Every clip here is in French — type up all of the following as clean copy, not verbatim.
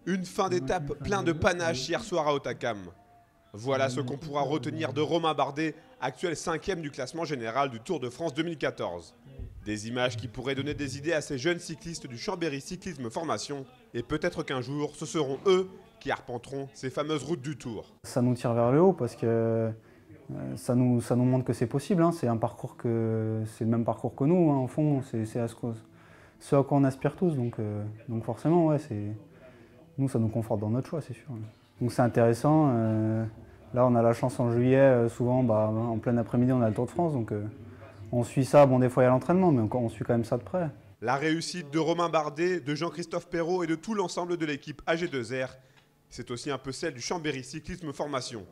Une fin d'étape plein de panache hier soir à Hautacam. Voilà ce qu'on pourra retenir de Romain Bardet, actuel 5e du classement général du Tour de France 2014. Des images qui pourraient donner des idées à ces jeunes cyclistes du Chambéry Cyclisme Formation. Et peut-être qu'un jour, ce seront eux qui arpenteront ces fameuses routes du Tour. Ça nous tire vers le haut parce que ça nous montre que c'est possible. Hein. C'est le même parcours que nous, hein, au fond. C'est ce à quoi on aspire tous. Donc forcément, ouais, nous, ça nous conforte dans notre choix, c'est sûr. Donc c'est intéressant. Là, on a la chance en juillet, souvent, en plein après-midi, on a le Tour de France. Donc on suit ça. Bon, des fois, il y a l'entraînement, mais on suit quand même ça de près. La réussite de Romain Bardet, de Jean-Christophe Perrault et de tout l'ensemble de l'équipe AG2R, c'est aussi un peu celle du Chambéry Cyclisme Formation.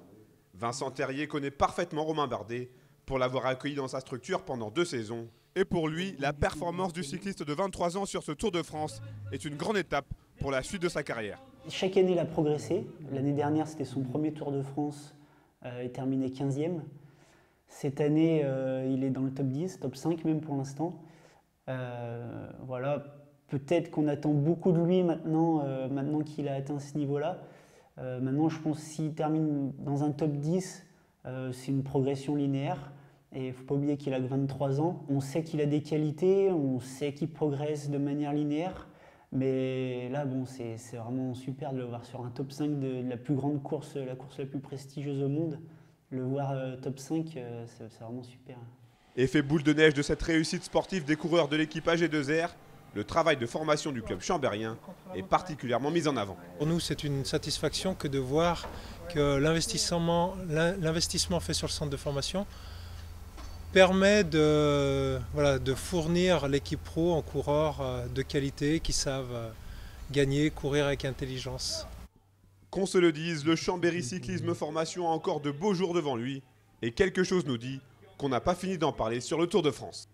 Vincent Terrier connaît parfaitement Romain Bardet pour l'avoir accueilli dans sa structure pendant 2 saisons. Et pour lui, la performance du cycliste de 23 ans sur ce Tour de France est une grande étape pour la suite de sa carrière. Chaque année, il a progressé. L'année dernière, c'était son premier Tour de France. Il terminait 15e. Cette année, il est dans le top 10, top 5 même pour l'instant. Voilà, peut-être qu'on attend beaucoup de lui maintenant, maintenant qu'il a atteint ce niveau-là. Maintenant, je pense que s'il termine dans un top 10, c'est une progression linéaire. Et il ne faut pas oublier qu'il a que 23 ans. On sait qu'il a des qualités, on sait qu'il progresse de manière linéaire. Mais là, bon, c'est vraiment super de le voir sur un top 5 de la plus grande course, la course la plus prestigieuse au monde. Le voir top 5, c'est vraiment super. Effet boule de neige de cette réussite sportive des coureurs de l'équipe AG2R, le travail de formation du club chambérien est particulièrement mis en avant. Pour nous, c'est une satisfaction que de voir que l'investissement fait sur le centre de formation permet de fournir l'équipe pro en coureurs de qualité qui savent gagner, courir avec intelligence. Qu'on se le dise, le Chambéry Cyclisme Formation a encore de beaux jours devant lui et quelque chose nous dit qu'on n'a pas fini d'en parler sur le Tour de France.